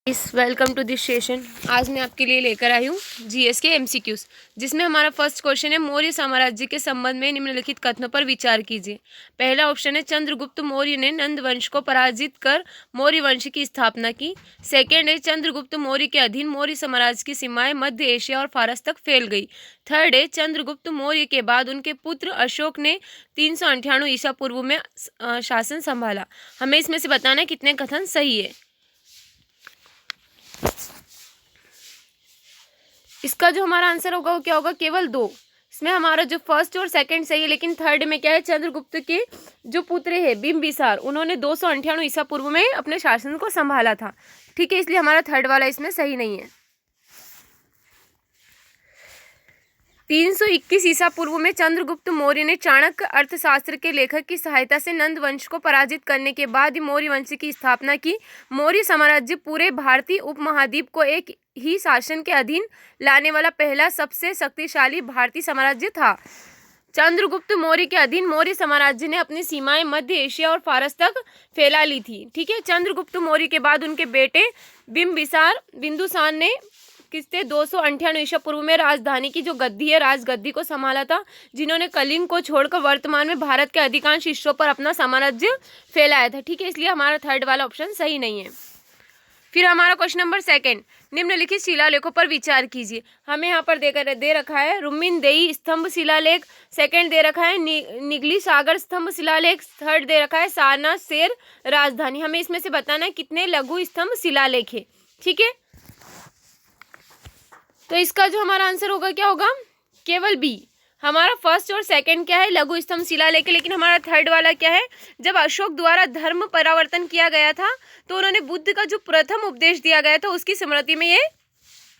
Welcome to this session. आज मैं आपके लिए लेकर आई हूँ जीएस के एमसीक्यूज, जिसमें हमारा फर्स्ट क्वेश्चन है मौर्य साम्राज्य के संबंध में निम्नलिखित कथनों पर विचार कीजिए। पहला ऑप्शन है चंद्रगुप्त मौर्य ने नंद वंश को पराजित कर मौर्य वंश की स्थापना की। सेकेंड है चंद्रगुप्त मौर्य के अधीन मौर्य साम्राज्य की सीमाएं मध्य एशिया और फारस तक फैल गई। थर्ड है चंद्रगुप्त मौर्य के बाद उनके पुत्र अशोक ने 398 ईसा पूर्व में शासन संभाला। हमें इसमें से बताना है कितने कथन सही है। इसका जो हमारा आंसर होगा वो क्या होगा, केवल 2। इसमें हमारा जो फर्स्ट और सेकंड सही है, लेकिन थर्ड में क्या है, चंद्रगुप्त के जो पुत्र है बिंबिसार, उन्होंने 298 ईसा पूर्व में अपने शासन को संभाला था। ठीक है, इसलिए हमारा थर्ड वाला इसमें सही नहीं है। 321 ईसा पूर्व में चंद्रगुप्त मौर्य ने चाणक्य अर्थशास्त्र के लेखक की सहायता से नंद वंश को पराजित करने के बाद मौर्य वंश की स्थापना की। मौर्य साम्राज्य पूरे भारतीय उपमहाद्वीप को एक ही शासन के अधीन लाने वाला पहला सबसे शक्तिशाली भारतीय साम्राज्य था। चंद्रगुप्त मौर्य के अधीन मौर्य साम्राज्य ने अपनी सीमाएं मध्य एशिया और फारस तक फैला ली थी। ठीक है, चंद्रगुप्त मौर्य के बाद उनके बेटे बिंदुसार ने किससे 298 ईसा पूर्व में राजधानी की जो गद्दी है, राजगद्दी को संभाला था, जिन्होंने कलिंग को छोड़कर वर्तमान में भारत के अधिकांश हिस्सों पर अपना साम्राज्य फैलाया था। ठीक है, इसलिए हमारा थर्ड वाला ऑप्शन सही नहीं है। फिर हमारा क्वेश्चन नंबर सेकंड, निम्नलिखित शिलालेखों पर विचार कीजिए। हमें यहाँ पर दे रखा है रुक्मिणदेही स्तंभ शिलालेख, सेकंड दे रखा है निगली सागर स्तंभ शिलालेख, थर्ड दे रखा है सारनाथ शेर राजधानी। हमें इसमें से बताना है कितने लघु स्तंभ शिलालेख है। ठीक है, तो इसका जो हमारा आंसर होगा क्या होगा, केवल बी। हमारा फर्स्ट और सेकंड क्या है, लघु स्तंभ शिलालेख, लेकिन हमारा थर्ड वाला क्या है, जब अशोक द्वारा धर्म परिवर्तन किया गया था तो उन्होंने बुद्ध का जो प्रथम उपदेश दिया गया था उसकी स्मृति में ये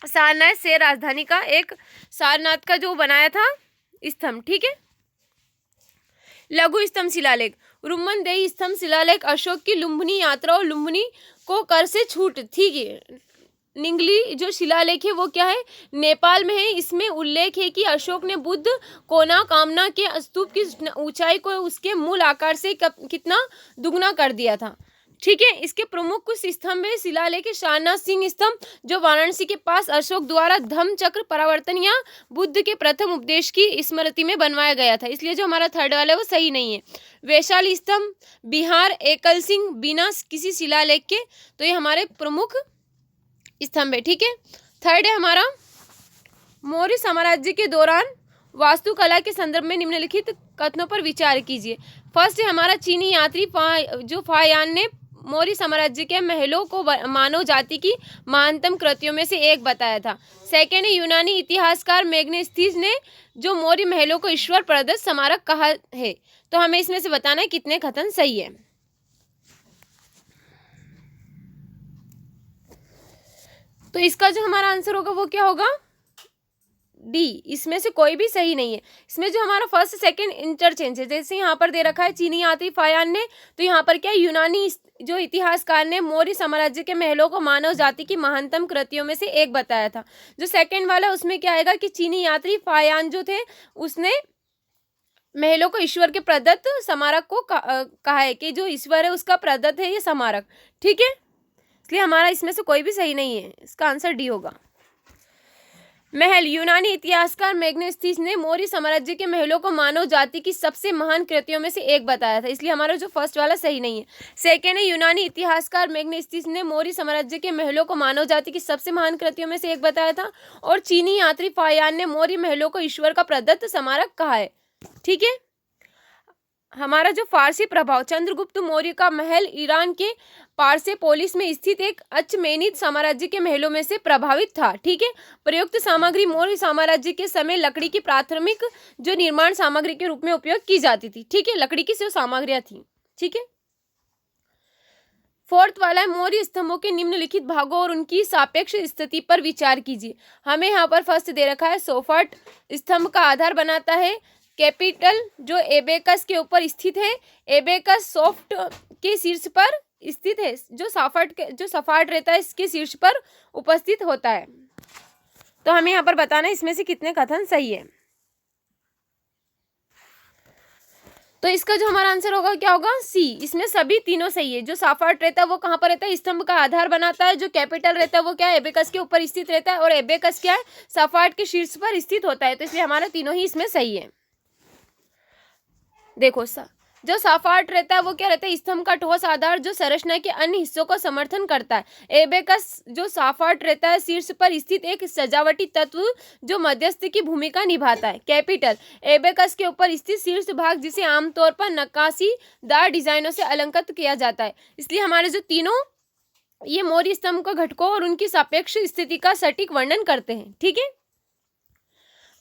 सारनाथ शेर राजधानी का एक सारनाथ का जो बनाया था स्तंभ। ठीक है, लघु स्तंभ शिलालेख, रुक्मिणदेही स्तंभ शिलालेख अशोक की लुम्बिनी यात्रा और लुम्बिनी को कर से छूट थी। निंगली जो शिलालेख है वो क्या है, नेपाल में है। इसमें उल्लेख है कि अशोक ने बुद्ध कोना कामना के स्तूप की ऊंचाई को उसके मूल आकार से कितना दुगना कर दिया था। ठीक है, इसके प्रमुख कुछ स्तंभ है शिलालेख सारनाथ सिंह स्तंभ, जो वाराणसी के पास अशोक द्वारा धम्म चक्र परिवर्तन या बुद्ध के प्रथम उपदेश की स्मृति में बनवाया गया था, इसलिए जो हमारा थर्ड वाला है वो सही नहीं है। वैशाली स्तंभ बिहार एकल सिंह बिना किसी शिलालेख के, तो ये हमारे प्रमुख स्तंभ है। ठीक है, थर्ड है हमारा मौर्य साम्राज्य के दौरान वास्तुकला के संदर्भ में निम्नलिखित कथनों पर विचार कीजिए। फर्स्ट है हमारा चीनी यात्री फायान ने मौर्य साम्राज्य के महलों को मानव जाति की महानतम कृतियों में से एक बताया था। सेकेंड है यूनानी इतिहासकार मेग्नेस्थिस ने जो मौर्य महलों को ईश्वर प्रदत्त स्मारक कहा है। तो हमें इसमें से बताना है कितने कथन सही है। तो इसका जो हमारा आंसर होगा वो क्या होगा, डी। इसमें से कोई भी सही नहीं है। इसमें जो हमारा फर्स्ट सेकंड इंटरचेंज है, जैसे यहाँ पर दे रखा है चीनी यात्री फायान ने, तो यहाँ पर क्या यूनानी जो इतिहासकार ने मौर्य साम्राज्य के महलों को मानव जाति की महानतम कृतियों में से एक बताया था। जो सेकंड वाला उसमें क्या आएगा कि चीनी यात्री फायान जो थे उसने महलों को ईश्वर के प्रदत्त स्मारक को कहा है कि जो ईश्वर है उसका प्रदत्त है ये स्मारक। ठीक है, इसलिए हमारा इसमें से कोई भी सही नहीं है। इसका आंसर डी होगा। महल, यूनानी इतिहासकार मेग्नेस्थिस ने मौर्य साम्राज्य के महलों को मानव जाति की सबसे महान कृतियों में से एक बताया था, इसलिए हमारा जो फर्स्ट वाला सही नहीं है। सेकेंड है यूनानी इतिहासकार मेग्नेस्थिस ने मौर्य साम्राज्य के महलों को मानव जाति की सबसे महान कृतियों में से एक बताया था, और चीनी यात्री फायान ने मौर्य महलों को ईश्वर का प्रदत्त स्मारक कहा है। ठीक है, हमारा जो फारसी प्रभाव, चंद्रगुप्त मौर्य का महल ईरान के पार्सेपोलिस में स्थित एक अचमेनिद साम्राज्य के महलों में से प्रभावित था। ठीक है, प्रयुक्त सामग्री मौर्य साम्राज्य के समय लकड़ी की प्राथमिक जो निर्माण सामग्री के रूप में उपयोग की जाती थी। ठीक है, लकड़ी की जो सामग्रियां थी। ठीक है, फोर्थ वाला है मौर्य स्तंभों के निम्नलिखित भागों और उनकी सापेक्ष स्थिति पर विचार कीजिए। हमें यहाँ पर फर्स्ट दे रखा है सोफाट स्तंभ का आधार बनाता है कैपिटल जो एबेकस के ऊपर स्थित है। एबेकस सॉफ्ट के शीर्ष पर स्थित है, जो सफाट रहता है इसके शीर्ष पर उपस्थित होता है। तो हमें यहाँ पर बताना है इसमें से कितने कथन सही है। तो इसका जो हमारा आंसर होगा क्या होगा, सी। इसमें सभी तीनों सही है। जो साफाट रहता है वो कहाँ पर रहता है, स्तंभ का आधार बनाता है। जो कैपिटल रहता है वो क्या है, एबेकस के ऊपर स्थित रहता है, और एबेकस क्या है, साफाट के शीर्ष पर स्थित होता है। तो इसलिए हमारा तीनों ही इसमें सही है। देखो जो साफाट रहता है वो क्या रहता है, स्तंभ का ठोस आधार जो संरचना के अन्य हिस्सों को समर्थन करता है। एबेकस जो साफाट रहता है, शीर्ष पर स्थित एक सजावटी तत्व जो मध्यस्थ की भूमिका निभाता है। कैपिटल एबेकस के ऊपर स्थित शीर्ष भाग जिसे आमतौर पर नक्काशीदार डिजाइनों से अलंकृत किया जाता है। इसलिए हमारे जो तीनों ये मौर्य स्तंभ का घटकों और उनकी सापेक्ष स्थिति का सटीक वर्णन करते हैं। ठीक है,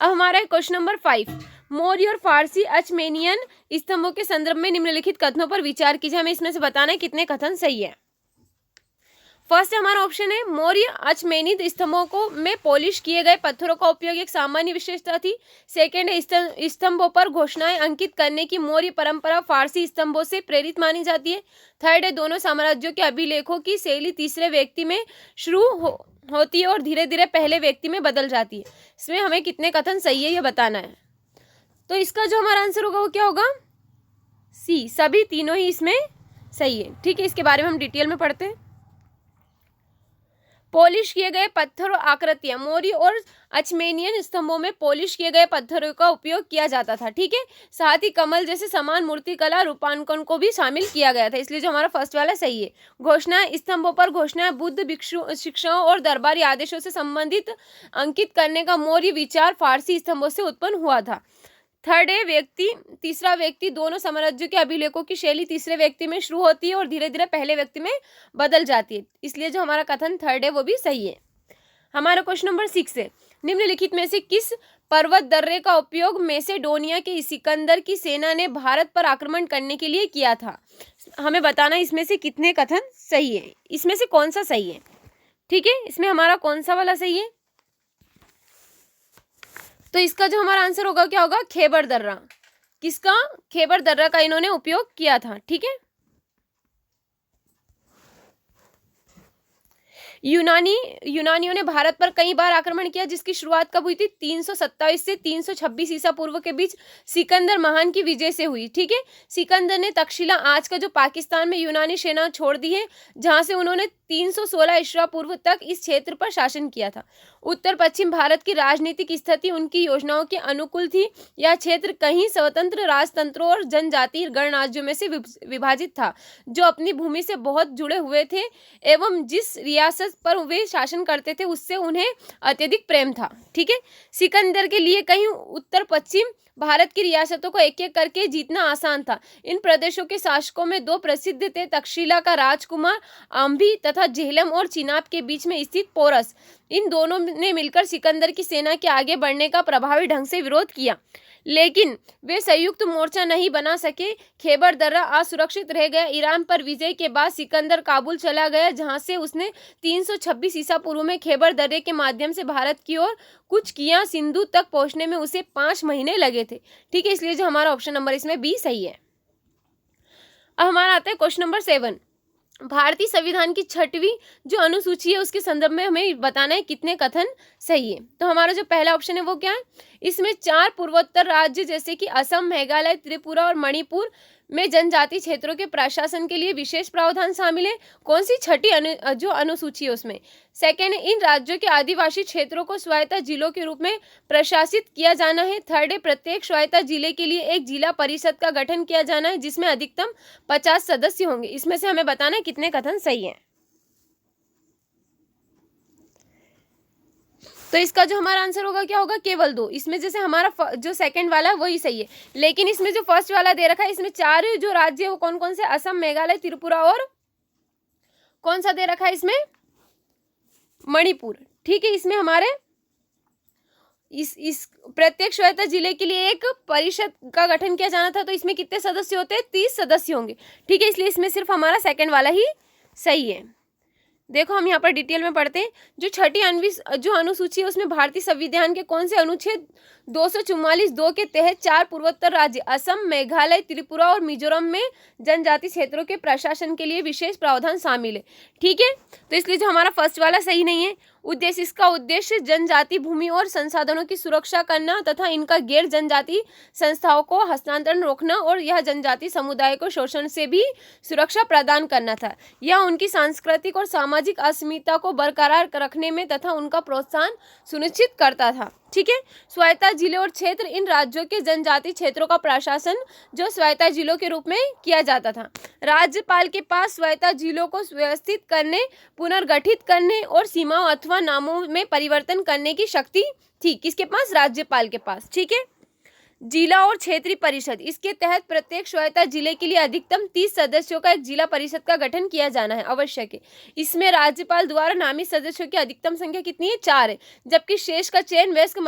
अब हमारा क्वेश्चन नंबर 5, मौर्य और फारसी अचमेनियन स्तंभों के संदर्भ में निम्नलिखित कथनों पर विचार कीजिए। हमें इसमें से बताना है कितने कथन सही है। फर्स्ट हमारा ऑप्शन है, मौर्य अचमेनिद स्तंभों को में पॉलिश किए गए पत्थरों का उपयोग एक सामान्य विशेषता थी। सेकेंड है, स्तंभों पर घोषणाएं अंकित करने की मौर्य परंपरा फारसी स्तंभों से प्रेरित मानी जाती है। थर्ड है, दोनों साम्राज्यों के अभिलेखों की शैली तीसरे व्यक्ति में शुरू होती है और धीरे धीरे पहले व्यक्ति में बदल जाती है। इसमें हमें कितने कथन सही है ये बताना है। तो इसका जो हमारा आंसर होगा वो क्या होगा, सी। सभी तीनों ही इसमें सही है। ठीक है, इसके बारे में हम डिटेल में पढ़ते हैं। पॉलिश किए गए पत्थर और आकृतियां, मौर्य और अचमेनियन स्तंभों में पॉलिश किए गए पत्थरों का उपयोग किया जाता था। ठीक है, साथ ही कमल जैसे समान मूर्तिकला रूपांकन को भी शामिल किया गया था। इसलिए जो हमारा फर्स्ट वाला सही है। घोषणाएं, स्तंभों पर घोषणाएं बुद्ध भिक्षु शिक्षाओं और दरबारी आदेशों से संबंधित अंकित करने का मौर्य विचार फारसी स्तंभों से उत्पन्न हुआ था। थर्ड है, व्यक्ति तीसरा व्यक्ति, दोनों साम्राज्यों के अभिलेखों की शैली तीसरे व्यक्ति में शुरू होती है और धीरे धीरे पहले व्यक्ति में बदल जाती है। इसलिए जो हमारा कथन थर्ड है वो भी सही है। हमारा क्वेश्चन नंबर 6 है, निम्नलिखित में से किस पर्वत दर्रे का उपयोग मैसेडोनिया के सिकंदर की सेना ने भारत पर आक्रमण करने के लिए किया था। हमें बताना इसमें से कितने कथन सही है, इसमें से कौन सा सही है। ठीक है, इसमें हमारा कौन सा वाला सही है। तो इसका जो हमारा आंसर होगा क्या होगा, खैबर दर्रा। किसका, खैबर दर्रा का इन्होंने उपयोग किया था। ठीक है, यूनानियों ने भारत पर कई बार आक्रमण किया, जिसकी शुरुआत कब हुई थी, 327 से 326 ईसा पूर्व के बीच सिकंदर महान की विजय से हुई। ठीक है, सिकंदर ने तक्षशिला, आज का जो पाकिस्तान में, यूनानी सेना छोड़ दी है, जहां से उन्होंने 316 ईसा पूर्व तक इस क्षेत्र पर शासन किया था। उत्तर पश्चिम भारत की राजनीतिक स्थिति उनकी योजनाओं के अनुकूल थी। यह क्षेत्र कई स्वतंत्र राजतंत्रों और जनजातीय गणराज्यों में से विभाजित था, जो अपनी भूमि से बहुत जुड़े हुए थे एवं जिस रियासत पर वे शासन करते थे उससे उन्हें अत्यधिक प्रेम था। ठीक है, सिकंदर के लिए कहीं उत्तर पश्चिम भारत की रियासतों को एक एक करके जीतना आसान था। इन प्रदेशों के शासकों में दो प्रसिद्ध थे, तक्षशिला का राजकुमार आम्भी तथा झेलम और चिनाब के बीच में स्थित पोरस। इन दोनों ने मिलकर सिकंदर की सेना के आगे बढ़ने का प्रभावी ढंग से विरोध किया, लेकिन वे संयुक्त मोर्चा नहीं बना सके। खैबर दर्रा असुरक्षित रह गया। ईरान पर विजय के बाद सिकंदर काबुल चला गया, जहां से उसने 326 ईसा पूर्व में खैबर दर्रे के माध्यम से भारत की ओर कुछ किया। सिंधु तक पहुंचने में उसे 5 महीने लगे थे। ठीक है, इसलिए जो हमारा ऑप्शन नंबर इसमें बी सही है। अब हमारा आता है क्वेश्चन नंबर 7, भारतीय संविधान की 6वीं जो अनुसूची है उसके संदर्भ में हमें बताना है कितने कथन सही है। तो हमारा जो पहला ऑप्शन है वो क्या है, इसमें 4 पूर्वोत्तर राज्य जैसे कि असम, मेघालय, त्रिपुरा और मणिपुर में जनजातीय क्षेत्रों के प्रशासन के लिए विशेष प्रावधान शामिल है। कौन सी 6ठी जो अनुसूची है उसमें। सेकेंड, इन राज्यों के आदिवासी क्षेत्रों को स्वायत्त जिलों के रूप में प्रशासित किया जाना है। थर्ड है, प्रत्येक स्वायत्त जिले के लिए एक जिला परिषद का गठन किया जाना है, जिसमें अधिकतम 50 सदस्य होंगे। इसमें से हमें बताना है कितने कथन सही है। तो इसका जो हमारा आंसर होगा क्या होगा, केवल 2। इसमें जैसे हमारा जो सेकंड वाला है वही सही है, लेकिन इसमें जो फर्स्ट वाला दे रखा है इसमें 4 जो राज्य है वो कौन कौन से, असम, मेघालय, त्रिपुरा और कौन सा दे रखा है इसमें, मणिपुर। ठीक है, इसमें हमारे इस प्रत्येक स्वायत्त जिले के लिए एक परिषद का गठन किया जाना था। तो इसमें कितने सदस्य होते हैं, 30 सदस्य होंगे। ठीक है, इसलिए इसमें सिर्फ हमारा सेकंड वाला ही सही है। देखो हम यहाँ पर डिटेल में पढ़ते हैं। जो 6ठी जो अनुसूची है उसमें भारतीय संविधान के कौन से अनुच्छेद 244(2) के तहत 4 पूर्वोत्तर राज्य असम, मेघालय, त्रिपुरा और मिजोरम में जनजातीय क्षेत्रों के प्रशासन के लिए विशेष प्रावधान शामिल है। ठीक है, तो इसलिए जो हमारा फर्स्ट वाला सही नहीं है उद्देश्य, इसका उद्देश्य जनजाति भूमि और संसाधनों की सुरक्षा करना तथा इनका गैर जनजाति संस्थाओं को हस्तांतरण रोकना और यह जनजाति समुदाय को शोषण से भी सुरक्षा प्रदान करना था। यह उनकी सांस्कृतिक और सामाजिक अस्मिता को बरकरार रखने में तथा उनका प्रोत्साहन सुनिश्चित करता था। ठीक है। स्वायत्त जिले और क्षेत्र, इन राज्यों के जनजाति क्षेत्रों का प्रशासन जो स्वायत्त जिलों के रूप में किया जाता था। राज्यपाल के पास स्वायत्त जिलों को व्यवस्थित करने, पुनर्गठित करने और सीमाओं अथवा नामों में परिवर्तन करने की शक्ति थी। किसके पास? राज्यपाल के पास। ठीक है। जिला और क्षेत्रीय परिषद, इसके तहत प्रत्येक स्वायत्त जिले के लिए अधिकतम 30 सदस्यों का एक जिला परिषद का गठन किया जाना है, आवश्यक है। इसमें राज्यपाल द्वारा नामित सदस्यों की अधिकतम संख्या कितनी है? 4 है, जबकि शेष का चयन वयस्क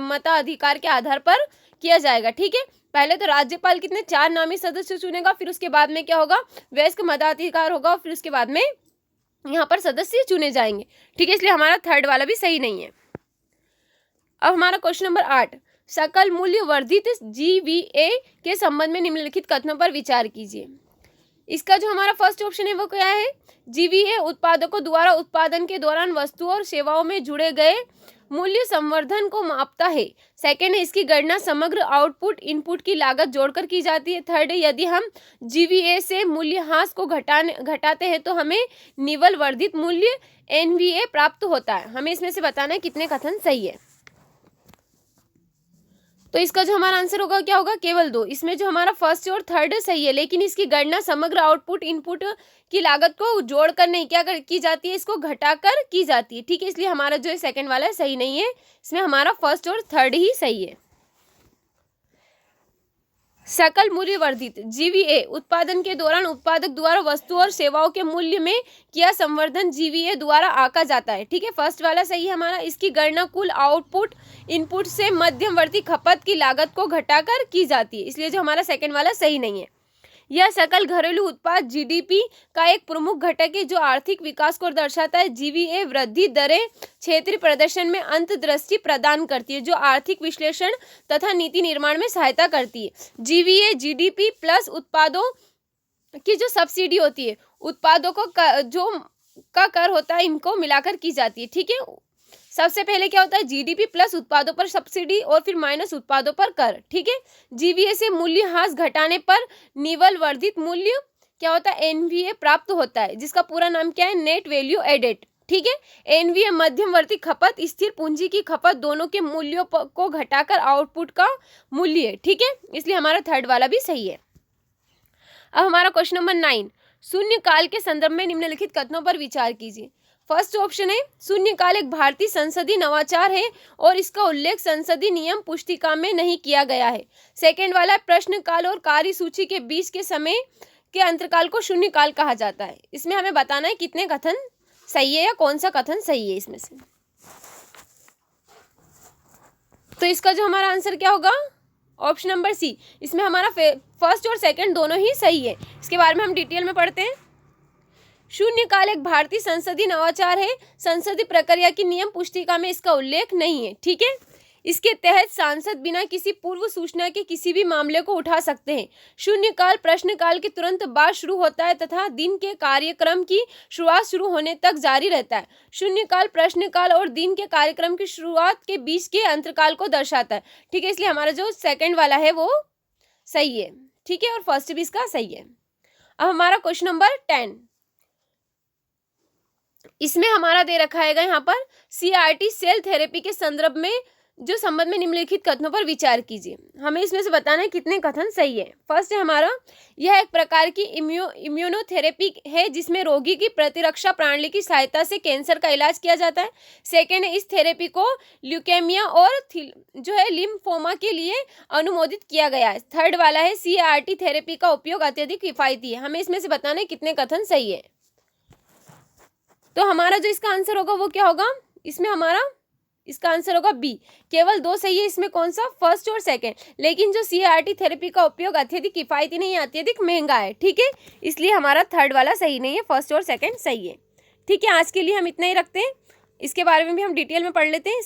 मताधिकार के आधार पर किया जाएगा। ठीक है। पहले तो राज्यपाल कितने? 4 नामित सदस्य चुनेगा, फिर उसके बाद में क्या होगा? वयस्क मताधिकार होगा, और फिर उसके बाद में यहाँ पर सदस्य चुने जाएंगे। ठीक है। इसलिए हमारा थर्ड वाला भी सही नहीं है। अब हमारा क्वेश्चन नंबर 8, सकल मूल्य वर्धित जीवीए के संबंध में निम्नलिखित कथनों पर विचार कीजिए। इसका जो हमारा फर्स्ट ऑप्शन है वो क्या है? जीवीए उत्पादकों द्वारा उत्पादन के दौरान वस्तुओं और सेवाओं में जुड़े गए मूल्य संवर्धन को मापता है। सेकेंड है, इसकी गणना समग्र आउटपुट इनपुट की लागत जोड़कर की जाती है। थर्ड है, यदि हम जीवीए से मूल्यह्रास को घटाते हैं तो हमें निवल वर्धित मूल्य एनवीए प्राप्त होता है। हमें इसमें से बताना है कितने कथन सही है। तो इसका जो हमारा आंसर होगा क्या होगा? केवल 2। इसमें जो हमारा फर्स्ट और थर्ड सही है, लेकिन इसकी गणना समग्र आउटपुट इनपुट की लागत को जोड़कर नहीं क्या की जाती है, इसको घटाकर की जाती है। ठीक है। इसलिए हमारा जो सेकंड वाला है सही नहीं है, इसमें हमारा फर्स्ट और थर्ड ही सही है। सकल मूल्य वर्धित जीवीए उत्पादन के दौरान उत्पादक द्वारा वस्तुओं और सेवाओं के मूल्य में किया संवर्धन जीवीए द्वारा आंका जाता है। ठीक है। फर्स्ट वाला सही है हमारा। इसकी गणना कुल आउटपुट इनपुट से मध्यवर्ती खपत की लागत को घटाकर की जाती है, इसलिए जो हमारा सेकंड वाला सही नहीं है। यह सकल घरेलू उत्पाद जीडीपी का एक प्रमुख घटक है जो आर्थिक विकास को दर्शाता है। जीवीए वृद्धि दरें क्षेत्रीय प्रदर्शन में अंतर्दृष्टि प्रदान करती है, जो आर्थिक विश्लेषण तथा नीति निर्माण में सहायता करती है। जीवीए जीडीपी प्लस उत्पादों की जो सब्सिडी होती है, उत्पादों को जो का कर होता है, इनको मिलाकर की जाती है। ठीक है। सबसे पहले क्या होता है? जीडीपी प्लस उत्पादों पर सब्सिडी और फिर माइनस उत्पादों पर कर। ठीक है। जीवीए से मूल्यह्रास घटाने पर निवल वर्धित मूल्य क्या होता है? एनवीए प्राप्त होता है, जिसका पूरा नाम क्या है? Net value added. ठीक है। एनवीए मध्यवर्ती खपत, स्थिर पूंजी की खपत दोनों के मूल्यों को घटाकर आउटपुट का मूल्य है। ठीक है। इसलिए हमारा थर्ड वाला भी सही है। अब हमारा क्वेश्चन नंबर 9, शून्य काल के संदर्भ में निम्नलिखित कथनों पर विचार कीजिए। फर्स्ट ऑप्शन है, शून्यकाल एक भारतीय संसदीय नवाचार है और इसका उल्लेख संसदीय नियम पुस्तिका में नहीं किया गया है। सेकेंड वाला है, प्रश्नकाल और कार्यसूची के बीच के समय के अंतराल को शून्यकाल कहा जाता है। इसमें हमें बताना है कितने कथन सही है या कौन सा कथन सही है इसमें से। तो इसका जो हमारा आंसर क्या होगा? Option number C. इसमें हमारा फर्स्ट और सेकंड दोनों ही सही है। इसके बारे में हम डिटेल में पढ़ते हैं। शून्यकाल एक भारतीय संसदीय नवाचार है। संसदीय प्रक्रिया की नियम पुस्तिका में इसका उल्लेख नहीं है। ठीक है। इसके तहत सांसद बिना किसी पूर्व सूचना के किसी भी मामले को उठा सकते हैं। शून्यकाल प्रश्नकाल के तुरंत बाद शुरू होता है तथा दिन के कार्यक्रम की शुरुआत शुरू होने तक जारी रहता है। शून्यकाल प्रश्नकाल और दिन के कार्यक्रम की शुरुआत के बीच के अंतराल को दर्शाता है। ठीक है। इसलिए हमारा जो सेकंड वाला है वो सही है। ठीक है। और फर्स्ट भी इसका सही है। अब हमारा क्वेश्चन नंबर 10, इसमें हमारा दे रखा है यहाँ पर सीआरटी सेल थेरेपी के संदर्भ में जो संबंध में निम्नलिखित कथनों पर विचार कीजिए। हमें इसमें से बताना है कितने कथन सही है। फर्स्ट है हमारा, यह एक प्रकार की इम्यूनोथेरेपी है जिसमें रोगी की प्रतिरक्षा प्रणाली की सहायता से कैंसर का इलाज किया जाता है। सेकेंड है, इस थेरेपी को ल्यूकेमिया और जो है लिम्फोमा के लिए अनुमोदित किया गया है। थर्ड वाला है, सीआरटी थेरेपी का उपयोग अत्यधिक किफायती है। हमें इसमें से बताना है कितने कथन सही है। तो हमारा जो इसका आंसर होगा वो क्या होगा? इसमें हमारा इसका आंसर होगा बी। केवल 2 सही है इसमें। कौन सा? फर्स्ट और सेकंड। लेकिन जो सीआरटी थेरेपी का उपयोग अत्यधिक किफायती नहीं है, अत्यधिक महंगा है। ठीक है। इसलिए हमारा थर्ड वाला सही नहीं है, फर्स्ट और सेकंड सही है। ठीक है। आज के लिए हम इतना ही रखते हैं। इसके बारे में भी हम डिटेल में पढ़ लेते हैं।